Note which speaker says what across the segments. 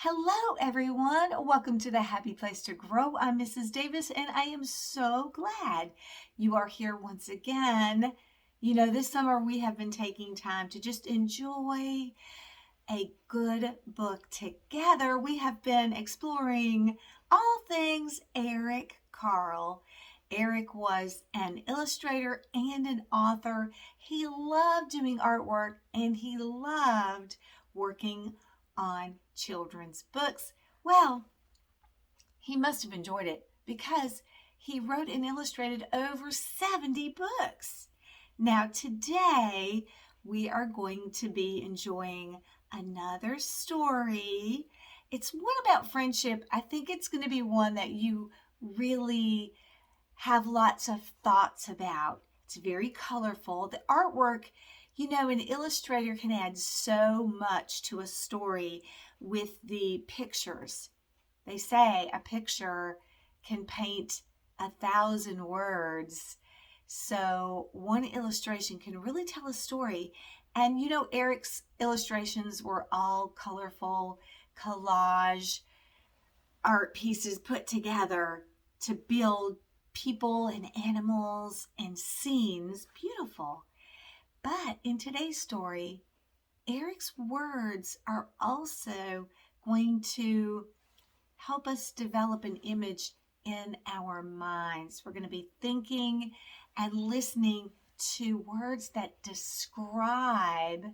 Speaker 1: Hello, everyone. Welcome to the Happy Place to Grow. I'm Mrs. Davis, and I am so glad you are here once again. This summer we have been taking time to just enjoy a good book together. We have been exploring all things Eric Carle. Eric was an illustrator and an author. He loved doing artwork and he loved working on children's books. Well, he must have enjoyed it because he wrote and illustrated over 70 books. Now, today we are going to be enjoying another story. It's one about friendship. I think it's going to be one that you really have lots of thoughts about. It's very colorful. The artwork, an illustrator can add so much to a story with the pictures. They say a picture can paint 1,000 words. So one illustration can really tell a story. And Eric's illustrations were all colorful collage art pieces put together to build people and animals and scenes beautiful. But in today's story, Eric's words are also going to help us develop an image in our minds. We're going to be thinking and listening to words that describe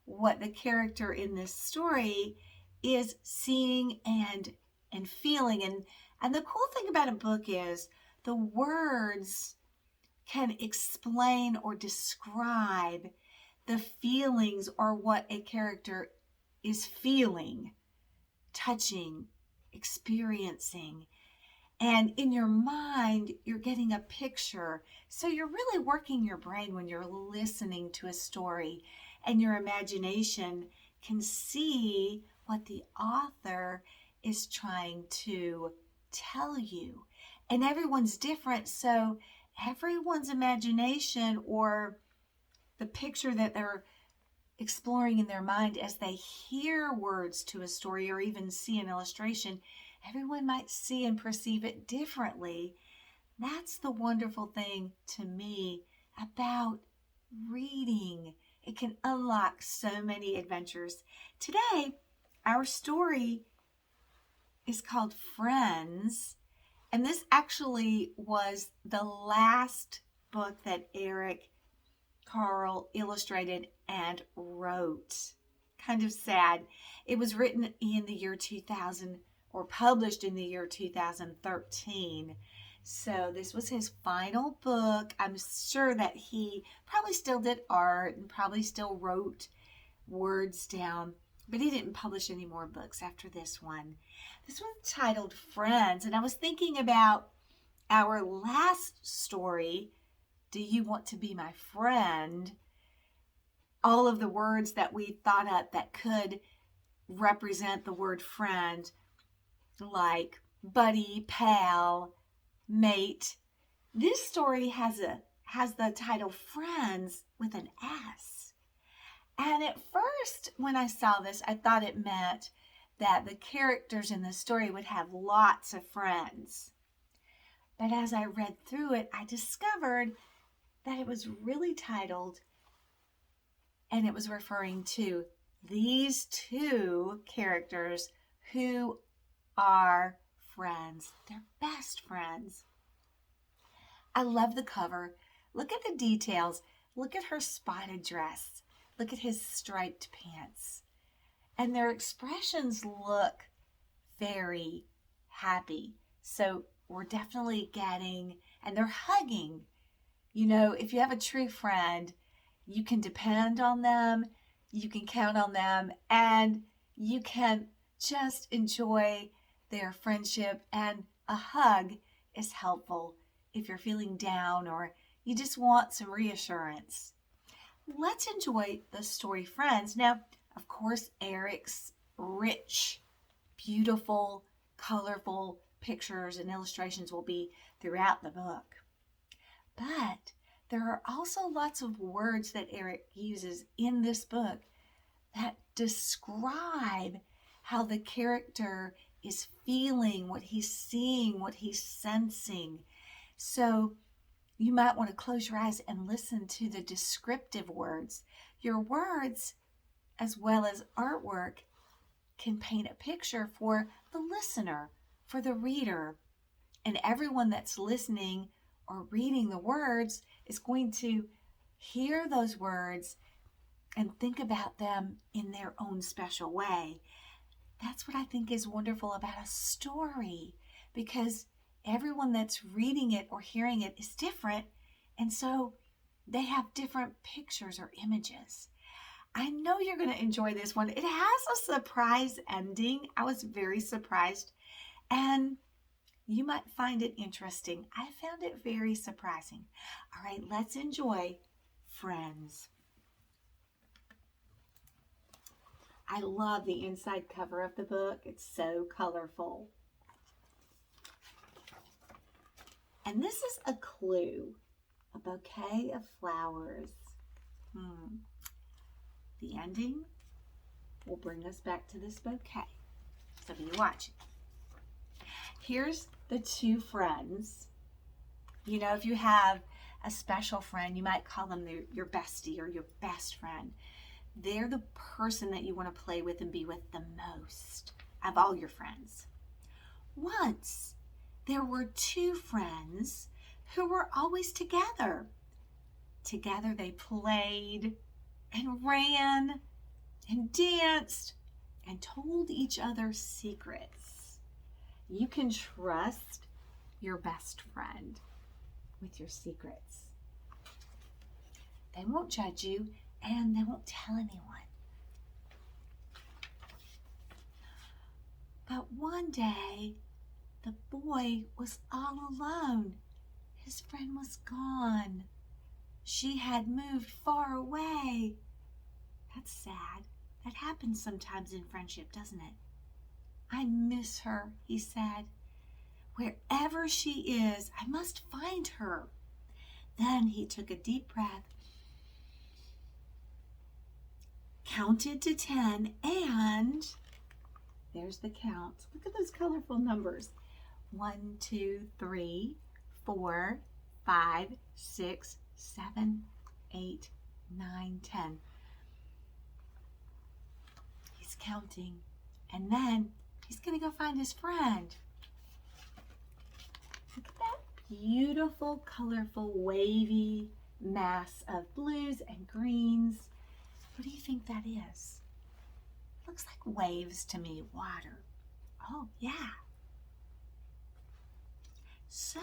Speaker 1: what the character in this story is seeing and feeling. And the cool thing about a book is the words can explain or describe the feelings or what a character is feeling, touching, experiencing. And in your mind, you're getting a picture. So you're really working your brain when you're listening to a story, and your imagination can see what the author is trying to tell you. And everyone's different, so everyone's imagination or the picture that they're exploring in their mind as they hear words to a story or even see an illustration, everyone might see and perceive it differently. That's the wonderful thing to me about reading. It can unlock so many adventures. Today, our story is called Friends. And this actually was the last book that Eric Carle illustrated and wrote. Kind of sad. It was written in the year 2000 or published in the year 2013. So this was his final book. I'm sure that he probably still did art and probably still wrote words down, but he didn't publish any more books after this one. This one's titled Friends, and I was thinking about our last story, Do You Want to Be My Friend? All of the words that we thought up that could represent the word friend, like buddy, pal, mate. This story has the title Friends with an S. And at first, when I saw this, I thought it meant that the characters in the story would have lots of friends. But as I read through it, I discovered that it was really titled, and it was referring to these two characters who are friends. They're best friends. I love the cover. Look at the details. Look at her spotted dress. Look at his striped pants. And their expressions look very happy. So we're definitely getting, and they're hugging. If you have a true friend, you can depend on them, you can count on them, and you can just enjoy their friendship. And a hug is helpful if you're feeling down or you just want some reassurance. Let's enjoy the story Friends. Now, of course, Eric's rich, beautiful, colorful pictures and illustrations will be throughout the book. But there are also lots of words that Eric uses in this book that describe how the character is feeling, what he's seeing, what he's sensing. So you might want to close your eyes and listen to the descriptive words. Your words, as well as artwork, can paint a picture for the listener, for the reader. And everyone that's listening or reading the words is going to hear those words and think about them in their own special way. That's what I think is wonderful about a story, because everyone that's reading it or hearing it is different, and so they have different pictures or images. I know you're going to enjoy this one. It has a surprise ending. I was very surprised, and you might find it interesting. I found it very surprising. All right, let's enjoy Friends. I love the inside cover of the book. It's so colorful. And this is a clue, a bouquet of flowers. The ending will bring us back to this bouquet. So be watching. Here's the two friends. You know, if you have a special friend, you might call them your bestie or your best friend. They're the person that you want to play with and be with the most of all your friends. Once, there were two friends who were always together. Together they played and ran and danced and told each other secrets. You can trust your best friend with your secrets. They won't judge you, and they won't tell anyone. But one day, the boy was all alone. His friend was gone. She had moved far away. That's sad. That happens sometimes in friendship, doesn't it? I miss her, he said. Wherever she is, I must find her. Then he took a deep breath, counted to 10, and there's the count. Look at those colorful numbers. 1, 2, 3, 4, 5, 6, 7, 8, 9, 10. He's counting, and then he's going to go find his friend. Look at that beautiful, colorful, wavy mass of blues and greens. What do you think that is? Looks like waves to me, water. Oh, yeah. So,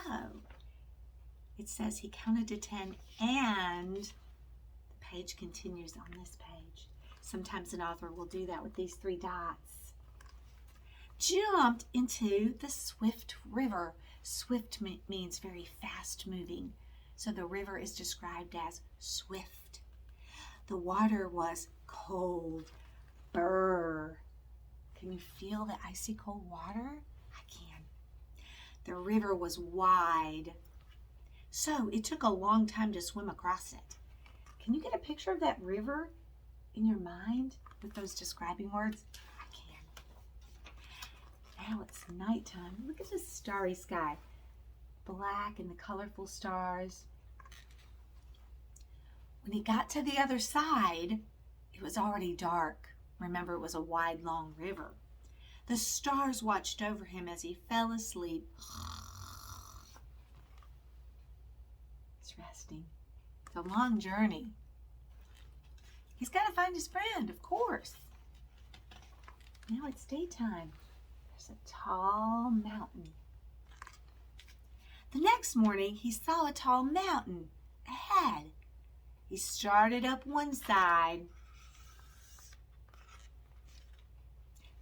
Speaker 1: it says he counted to 10, and the page continues on this page. Sometimes an author will do that with these 3 dots. Jumped into the swift river. Swift means very fast moving. So the river is described as swift. The water was cold. Brr. Can you feel the icy cold water? I can. The river was wide. So it took a long time to swim across it. Can you get a picture of that river in your mind with those describing words? I can. Now it's nighttime. Look at this starry sky. Black and the colorful stars. When he got to the other side, it was already dark. Remember, it was a wide, long river. The stars watched over him as he fell asleep. He's resting. It's a long journey. He's got to find his friend, of course. Now it's daytime. There's a tall mountain. The next morning, he saw a tall mountain ahead. He started up one side.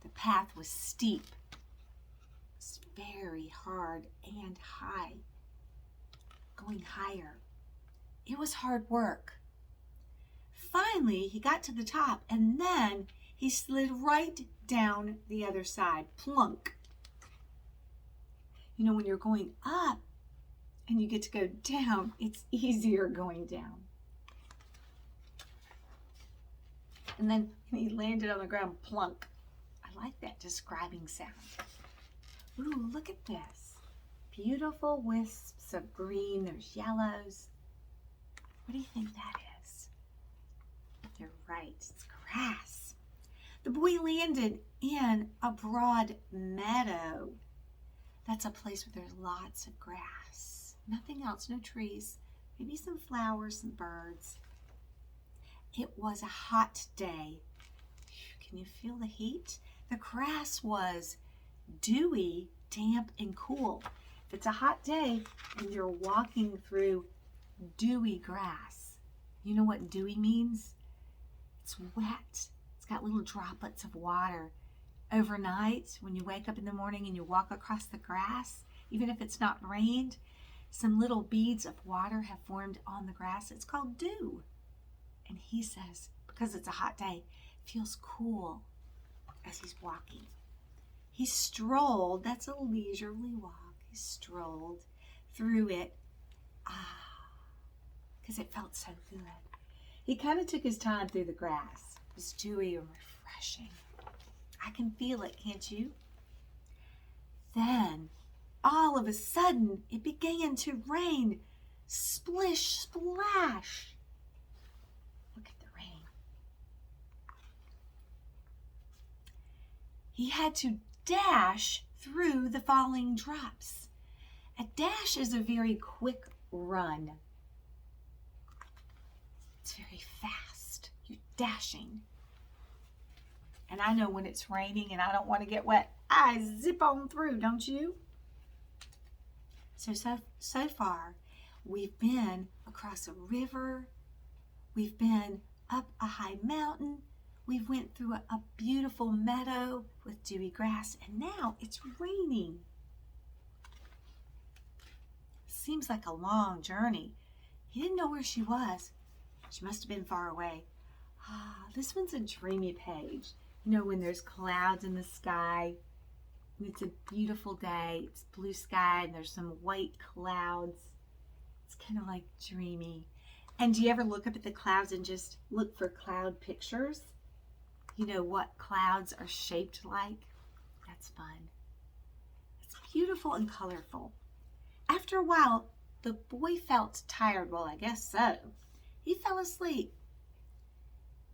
Speaker 1: The path was steep. It was very hard and high. Going higher. It was hard work. Finally, he got to the top, and then he slid right down the other side. Plunk. You know, when you're going up and you get to go down, it's easier going down. And then he landed on the ground, plunk. I like that describing sound. Ooh, look at this. Beautiful wisps of green. There's yellows. What do you think that is? You're right. It's grass. The boy landed in a broad meadow. That's a place where there's lots of grass. Nothing else, no trees. Maybe some flowers, some birds. It was a hot day. Can you feel the heat? The grass was dewy, damp, and cool. If it's a hot day and you're walking through dewy grass, you know what dewy means? It's wet. It's got little droplets of water. Overnight, when you wake up in the morning and you walk across the grass, even if it's not rained, some little beads of water have formed on the grass. It's called dew. And he says, because it's a hot day, it feels cool as he's walking. He strolled, that's a leisurely walk. He strolled through it, because it felt so good. He kind of took his time through the grass. It was dewy and refreshing. I can feel it, can't you? Then, all of a sudden, it began to rain. Splish, splash. Look at the rain. He had to dash through the falling drops. A dash is a very quick run. It's very fast. You're dashing. And I know when it's raining and I don't want to get wet, I zip on through, don't you? So far, we've been across a river. We've been up a high mountain. We've went through a beautiful meadow with dewy grass, and now it's raining. Seems like a long journey. He didn't know where she was. She must have been far away. This one's a dreamy page. You know, when there's clouds in the sky, and it's a beautiful day, it's blue sky, and there's some white clouds. It's kind of like dreamy. And do you ever look up at the clouds and just look for cloud pictures? You know what clouds are shaped like? That's fun. It's beautiful and colorful. After a while, the boy felt tired. Well, I guess so. He fell asleep.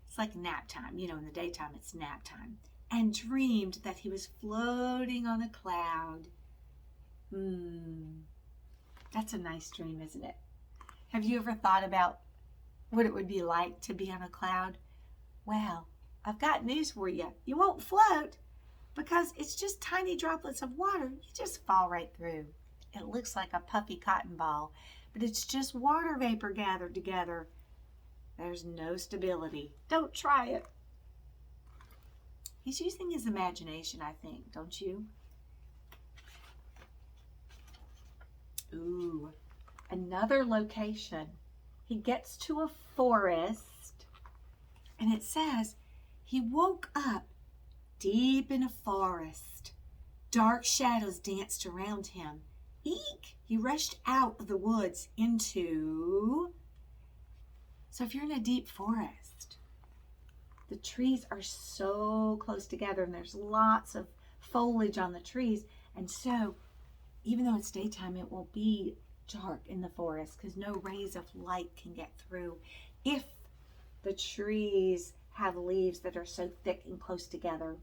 Speaker 1: It's like nap time. You know, in the daytime, it's nap time. And dreamed that he was floating on a cloud. That's a nice dream, isn't it? Have you ever thought about what it would be like to be on a cloud? Well, I've got news for you. You won't float because it's just tiny droplets of water. You just fall right through. It looks like a puffy cotton ball, but it's just water vapor gathered together. There's no stability. Don't try it. He's using his imagination, I think, don't you? Ooh, another location. He gets to a forest, and it says he woke up deep in a forest. Dark shadows danced around him. Eek! He rushed out of the woods into... So if you're in a deep forest, the trees are so close together and there's lots of foliage on the trees. And so even though it's daytime, it will be dark in the forest because no rays of light can get through if the trees have leaves that are so thick and close together.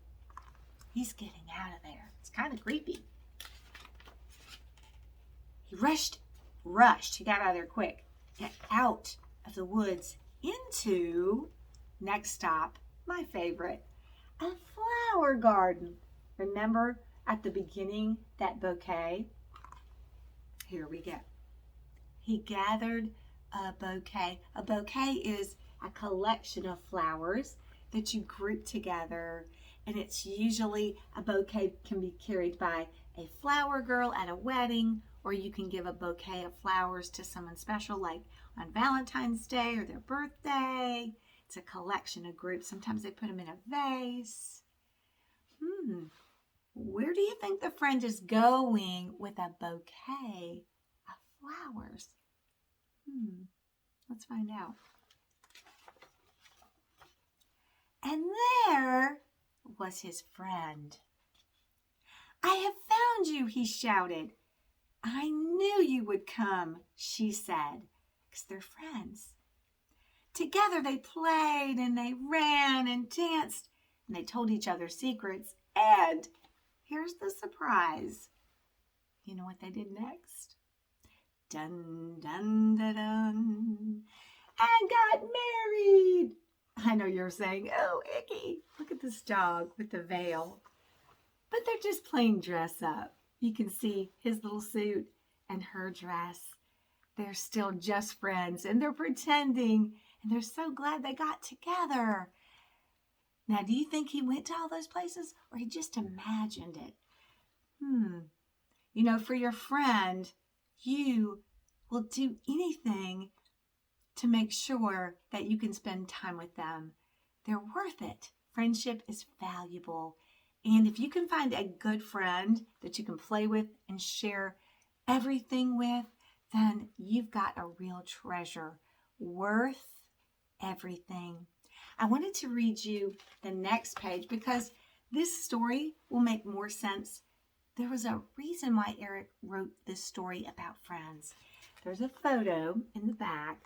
Speaker 1: He's getting out of there. It's kind of creepy. He rushed. He got out of there quick. Get out of the woods into, next stop, my favorite, a flower garden. Remember at the beginning that bouquet? Here we go. He gathered a bouquet. A bouquet is a collection of flowers that you group together, and it's usually a bouquet can be carried by a flower girl at a wedding, or you can give a bouquet of flowers to someone special like on Valentine's Day or their birthday. It's a collection, a group. Sometimes they put them in a vase. Where do you think the friend is going with a bouquet of flowers? Let's find out. And there was his friend. "I have found you," he shouted. "I knew you would come," she said, because they're friends. Together they played and they ran and danced and they told each other secrets. And here's the surprise. You know what they did next? Dun, dun, dun, dun. And got married. I know you're saying, "Oh, icky, look at this dog with the veil." But they're just plain dress up. You can see his little suit and her dress. They're still just friends and they're pretending and they're so glad they got together. Now, do you think he went to all those places or he just imagined it? You know, for your friend, you will do anything to make sure that you can spend time with them. They're worth it. Friendship is valuable. And if you can find a good friend that you can play with and share everything with, then you've got a real treasure worth everything. I wanted to read you the next page because this story will make more sense. There was a reason why Eric wrote this story about friends. There's a photo in the back.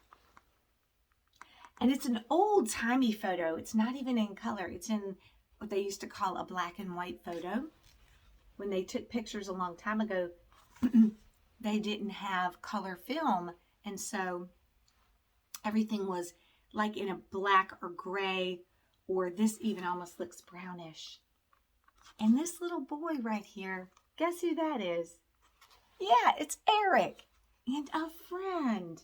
Speaker 1: And it's an old-timey photo. It's not even in color. It's in what they used to call a black and white photo. When they took pictures a long time ago, they didn't have color film. And so everything was like in a black or gray, or this even almost looks brownish. And this little boy right here, guess who that is? Yeah, it's Eric and a friend.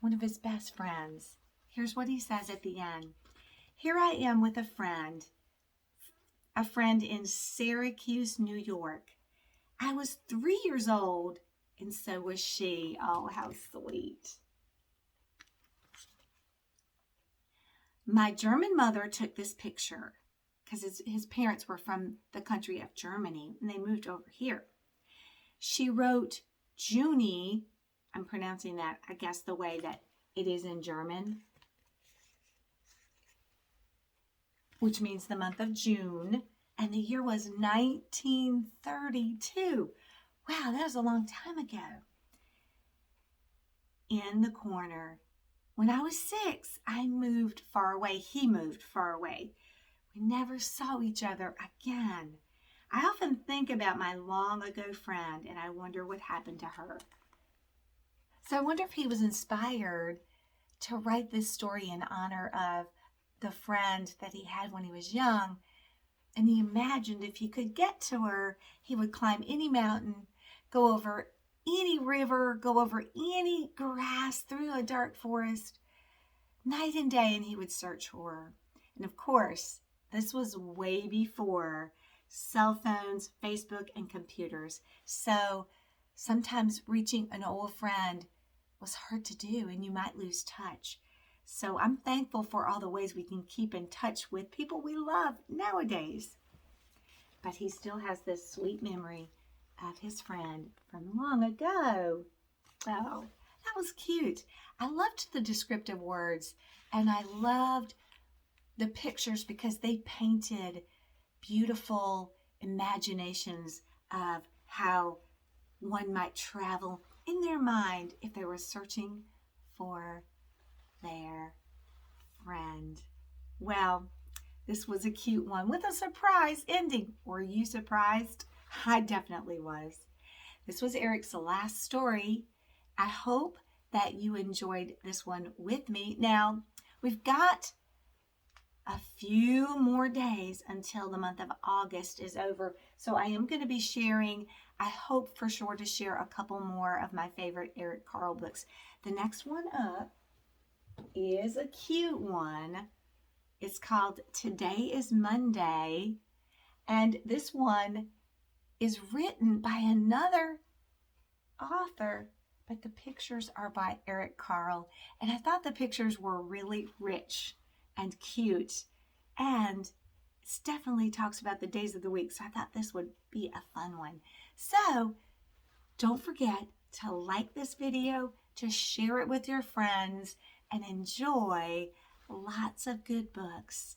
Speaker 1: One of his best friends. Here's what he says at the end. "Here I am with a friend in Syracuse, New York. I was 3 years old and so was she." Oh, how sweet. "My German mother took this picture," because his parents were from the country of Germany and they moved over here. "She wrote Juni," I'm pronouncing that, I guess, the way that it is in German, which means the month of June, and the year was 1932. Wow, that was a long time ago. In the corner. "When I was 6, I moved far away. He moved far away. We never saw each other again. I often think about my long ago friend and I wonder what happened to her." So I wonder if he was inspired to write this story in honor of the friend that he had when he was young. And he imagined if he could get to her, he would climb any mountain, go over any river, go over any grass, through a dark forest, night and day, and he would search for her. And of course, this was way before cell phones, Facebook, and computers. So sometimes reaching an old friend was hard to do and you might lose touch. So I'm thankful for all the ways we can keep in touch with people we love nowadays. But he still has this sweet memory of his friend from long ago. Oh, that was cute. I loved the descriptive words and I loved the pictures because they painted beautiful imaginations of how one might travel in their mind if they were searching for their friend. Well, this was a cute one with a surprise ending. Were you surprised? I definitely was. This was Eric's last story. I hope that you enjoyed this one with me. Now, we've got a few more days until the month of August is over. So I am going to be sharing, I hope for sure to share a couple more of my favorite Eric Carle books. The next one up is a cute one. It's called Today is Monday. And this one is written by another author, but the pictures are by Eric Carle. And I thought the pictures were really rich and cute. And it definitely talks about the days of the week. So I thought this would be a fun one. So don't forget to like this video, to share it with your friends, and enjoy lots of good books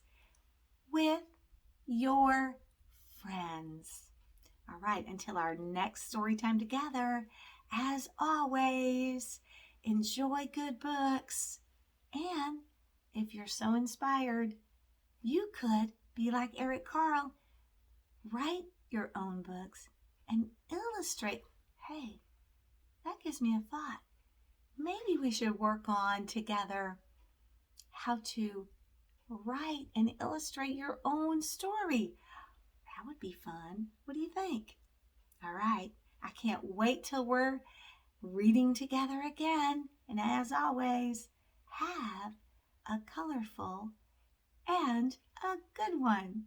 Speaker 1: with your friends. All right, until our next story time together, as always, enjoy good books. And if you're so inspired, you could be like Eric Carle, write your own books and illustrate. Hey, that gives me a thought. Maybe we should work on together how to write and illustrate your own story. That would be fun. What do you think? All right. I can't wait till we're reading together again. And as always, have a colorful and a good one.